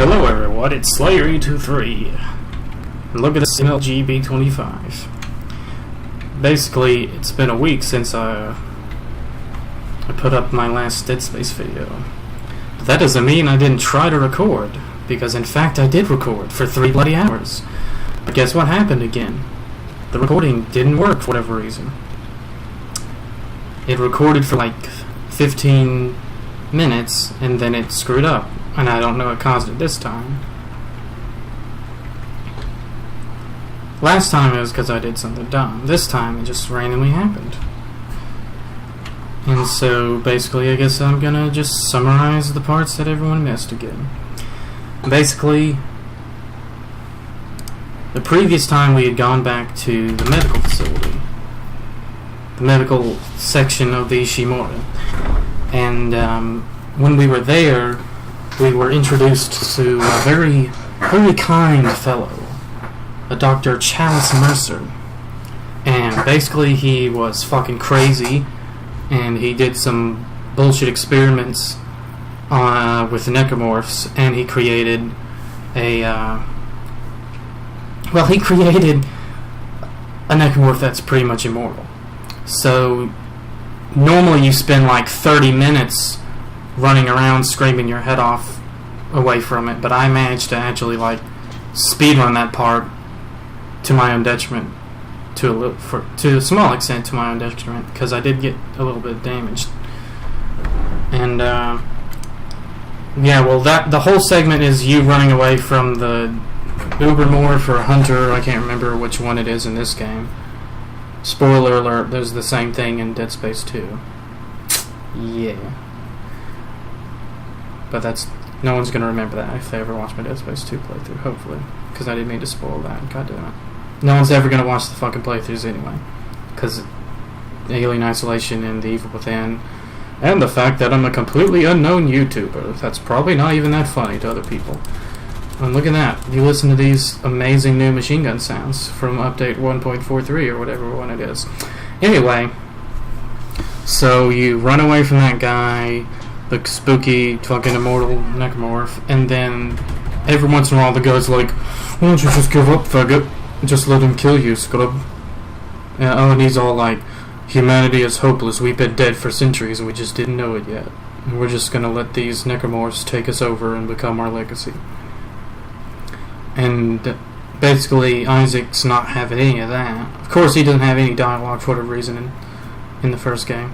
Hello everyone, it's Slayer823. Look at this MLGB25. Basically, it's been a week since I put up my last Dead Space video. But that doesn't mean I didn't try to record, because in fact I did record for 3 bloody hours. But guess what happened again? The recording didn't work for whatever reason. It recorded for like 15 minutes and then it screwed up. And I don't know what caused it this time. Last time it was because I did something dumb. This time it just randomly happened. And so basically I guess I'm gonna just summarize the parts that everyone missed again. Basically, the previous time we had gone back to the medical facility. The medical section of the Ishimura. And when we were there, we were introduced to a very, very kind fellow, a Dr. Chalice Mercer. And basically he was fucking crazy, and he did some bullshit experiments with necromorphs, and he created a, he created a necromorph that's pretty much immortal. So, normally you spend like 30 minutes running around screaming your head off away from it, but I managed to actually like speedrun that part to my own detriment, to a small extent to my own detriment, because I did get a little bit damaged. And the whole segment is you running away from the Ubermorph or Hunter. I can't remember which one it is in this game. Spoiler alert, there's the same thing in Dead Space 2. Yeah. But no one's going to remember that if they ever watch my Dead Space 2 playthrough, hopefully. Because I didn't mean to spoil that. God damn it. No one's ever going to watch the fucking playthroughs anyway. Because Alien Isolation and The Evil Within, and the fact that I'm a completely unknown YouTuber, that's probably not even that funny to other people. And look at that. You listen to these amazing new machine gun sounds from update 1.43 or whatever one it is. Anyway, so you run away from that guy, the spooky fucking immortal necromorph, and then every once in a while the guy's like, why don't you just give up, faggot? Just let him kill you, scrub. And he's all like, humanity is hopeless, we've been dead for centuries and we just didn't know it yet. And we're just gonna let these necromorphs take us over and become our legacy. And basically Isaac's not having any of that. Of course he doesn't have any dialogue for whatever reason in the first game.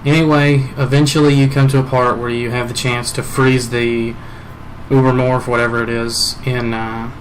Anyway, eventually you come to a part where you have the chance to freeze the Ubermorph, whatever it is, in a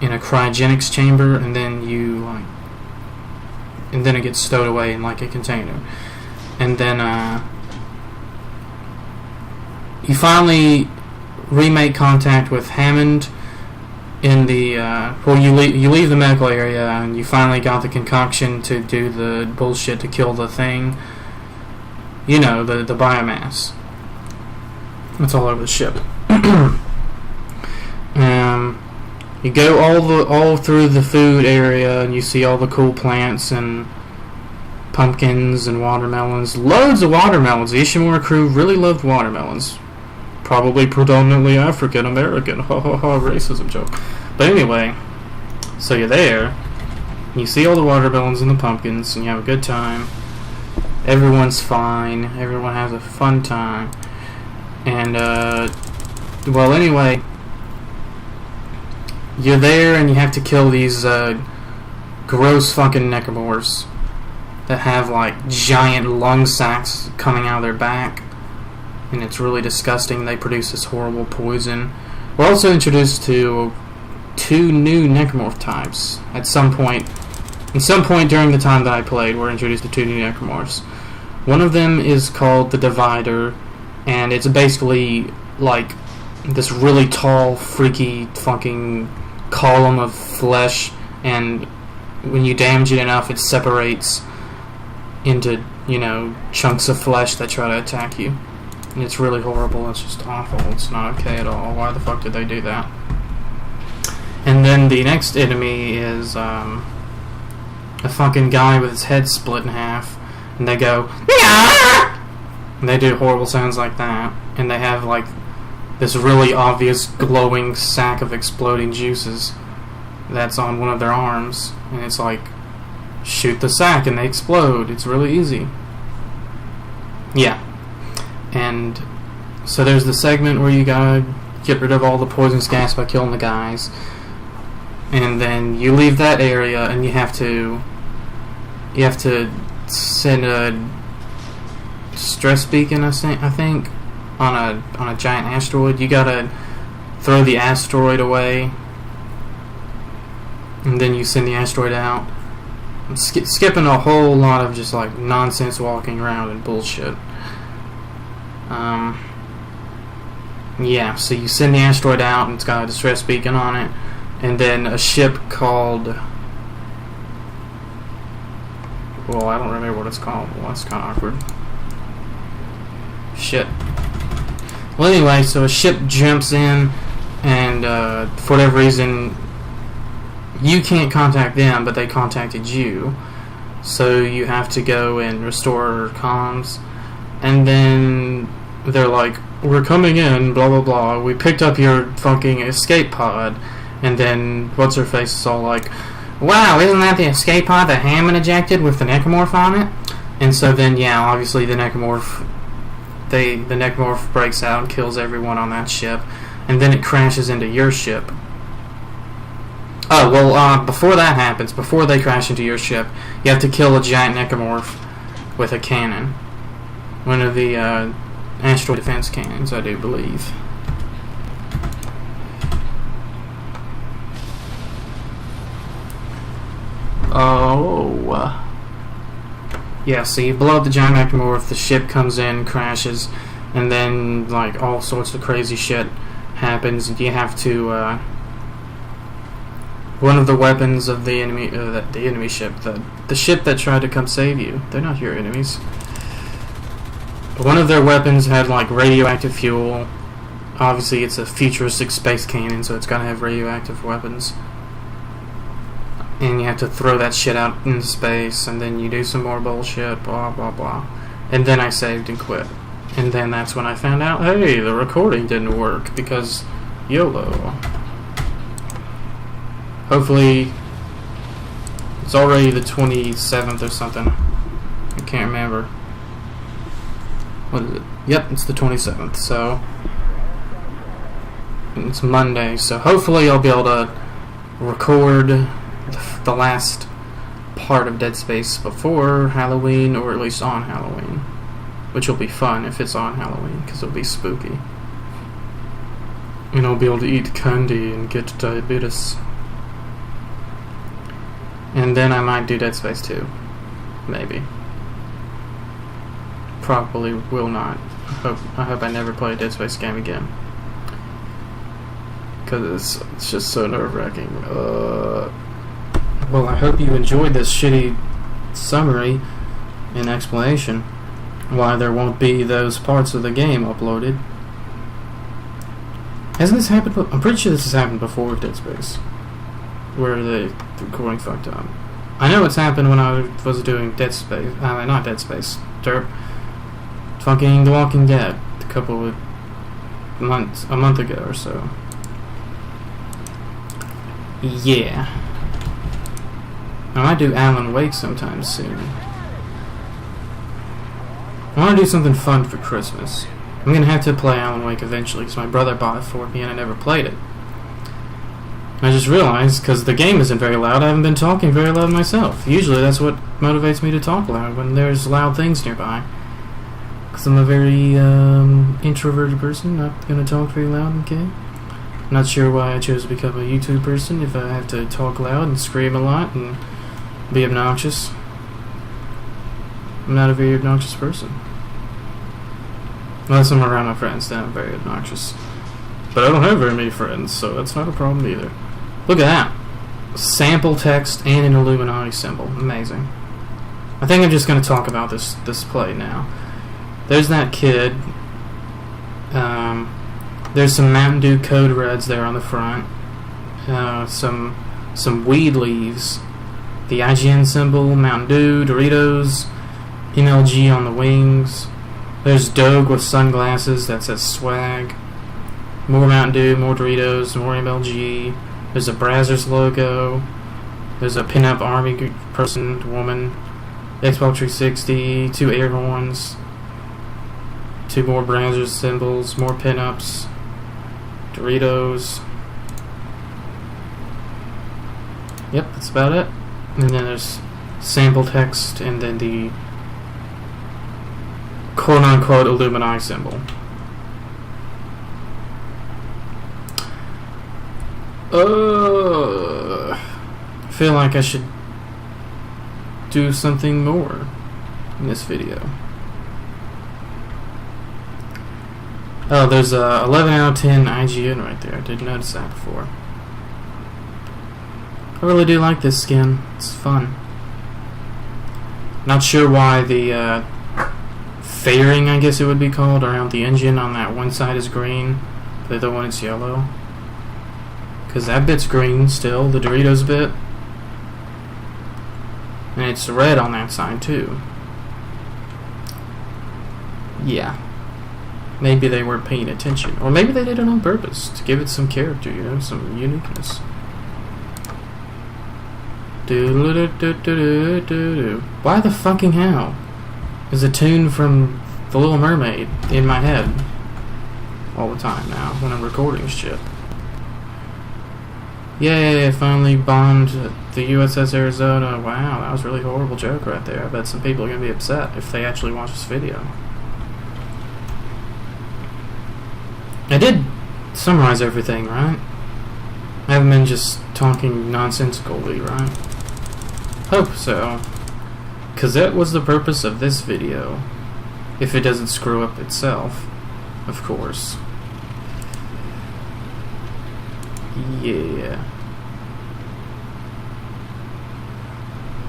cryogenics chamber, and then it gets stowed away in like a container. And then you finally remake contact with Hammond in the you leave the medical area and you finally got the concoction to do the bullshit to kill the thing. You know, the biomass. It's all over the ship. You go all through the food area and you see all the cool plants and pumpkins and watermelons. Loads of watermelons. The Ishimura crew really loved watermelons. Probably predominantly African American. Ha ha ha, racism joke. But anyway, so you're there. You see all the watermelons and the pumpkins and you have a good time. Everyone's fine. Everyone has a fun time. And, anyway, you're there and you have to kill these, gross fucking necromorphs that have, like, giant lung sacs coming out of their back. And it's really disgusting. They produce this horrible poison. We're also introduced to 2 new necromorph types. At some point during the time that I played, we're introduced to 2 new necromorphs. One of them is called the Divider, and it's basically like this really tall, freaky fucking column of flesh, and when you damage it enough, it separates into, chunks of flesh that try to attack you. And it's really horrible. It's just awful. It's not okay at all. Why the fuck did they do that? And then the next enemy is a fucking guy with his head split in half, and they go, and they do horrible sounds like that, and they have like this really obvious glowing sack of exploding juices that's on one of their arms, and it's like, shoot the sack and they explode. It's really easy. Yeah. And so there's the segment where you gotta get rid of all the poisonous gas by killing the guys, and then you leave that area and you have to send a stress beacon, I think, on a giant asteroid. You gotta throw the asteroid away, and then you send the asteroid out. I'm skipping a whole lot of just like nonsense walking around and bullshit. Yeah, so you send the asteroid out and it's got a distress beacon on it, and then a ship called, well, I don't remember what it's called. Well, that's kind of awkward. Shit. Well, anyway, so a ship jumps in, and for whatever reason, you can't contact them, but they contacted you. So you have to go and restore comms, and then they're like, we're coming in, blah blah blah, we picked up your fucking escape pod. And then what's-her-face is all like, wow, isn't that the escape pod that Hammond ejected with the necromorph on it? And so then, yeah, obviously the necromorph breaks out and kills everyone on that ship, and then it crashes into your ship. Oh, well, before that happens, before they crash into your ship, you have to kill a giant necromorph with a cannon. One of the asteroid defense cannons, I do believe. Oh. Yeah, so you blow up the giant necromorph, the ship comes in, crashes, and then, like, all sorts of crazy shit happens. You have to, one of the weapons of the enemy, the enemy ship, the ship that tried to come save you, they're not your enemies. One of their weapons had, like, radioactive fuel. Obviously, it's a futuristic space cannon, so it's gotta have radioactive weapons. And you have to throw that shit out into space, and then you do some more bullshit, blah blah blah. And then I saved and quit. And then that's when I found out, hey, the recording didn't work, because YOLO. Hopefully, it's already the 27th or something. I can't remember. What is it? Yep, it's the 27th, so it's Monday, so hopefully I'll be able to record the last part of Dead Space before Halloween, or at least on Halloween, which will be fun if it's on Halloween, because it'll be spooky. And I'll be able to eat candy and get diabetes. And then I might do Dead Space 2. Maybe. Probably will not. I hope I never play a Dead Space game again. Because it's just so nerve-wracking. Well, I hope you enjoyed this shitty summary and explanation why there won't be those parts of the game uploaded. Hasn't this happened? I'm pretty sure this has happened before with Dead Space, where the recording fucked up. I know it's happened when I was doing Dead Space. Not Dead Space. Fucking The Walking Dead a month ago or so. Yeah. I might do Alan Wake sometime soon. I want to do something fun for Christmas. I'm going to have to play Alan Wake eventually, because my brother bought it for me and I never played it. I just realized, because the game isn't very loud, I haven't been talking very loud myself. Usually that's what motivates me to talk loud, when there's loud things nearby. Because I'm a very introverted person, not going to talk very loud, okay? Not sure why I chose to become a YouTube person if I have to talk loud and scream a lot and be obnoxious. I'm not a very obnoxious person. Unless I'm around my friends, then I'm very obnoxious. But I don't have very many friends, so that's not a problem either. Look at that. Sample text and an Illuminati symbol. Amazing. I think I'm just going to talk about this play now. There's that kid. There's some Mountain Dew Code Reds there on the front. Some weed leaves. The IGN symbol, Mountain Dew, Doritos, MLG on the wings. There's Doug with sunglasses that says swag. More Mountain Dew, more Doritos, more MLG. There's a Brazzers logo. There's a pinup army person, woman. Xbox 360, 2 air horns. 2 more Brazzers symbols, more pinups. Doritos. Yep, that's about it. And then there's sample text and then the quote-unquote Illuminati symbol. I feel like I should do something more in this video. Oh, there's a 11 out of 10 IGN right there. I didn't notice that before. I really do like this skin. It's fun. Not sure why the fairing, I guess it would be called, around the engine on that one side is green, the other one is yellow. Because that bit's green still, the Doritos bit. And it's red on that side too. Yeah. Maybe they weren't paying attention. Or maybe they did it on purpose to give it some character, you know, some uniqueness. Why the fucking hell is a tune from The Little Mermaid in my head all the time now when I'm recording shit? Yay, I finally bombed the USS Arizona. Wow, that was a really horrible joke right there. I bet some people are going to be upset if they actually watch this video. I did summarize everything, right? I haven't been just talking nonsensically, right? Hope so. Because that was the purpose of this video. If it doesn't screw up itself, of course. Yeah.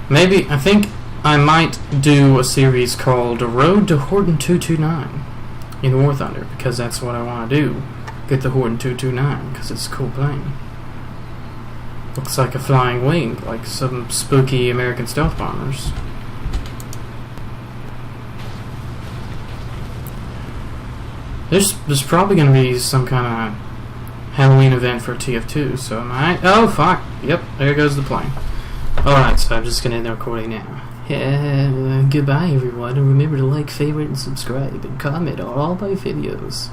Maybe, I think I might do a series called Road to Horton 229 in War Thunder, because that's what I want to do. Get the Horton 229, because it's a cool plane. Looks like a flying wing, like some spooky American stealth bombers. There's probably going to be some kind of Halloween event for TF2, so I might... Oh, fuck. Yep, there goes the plane. Alright, so I'm just going to end the recording now. Goodbye, everyone, and remember to like, favorite, and subscribe, and comment on all my videos.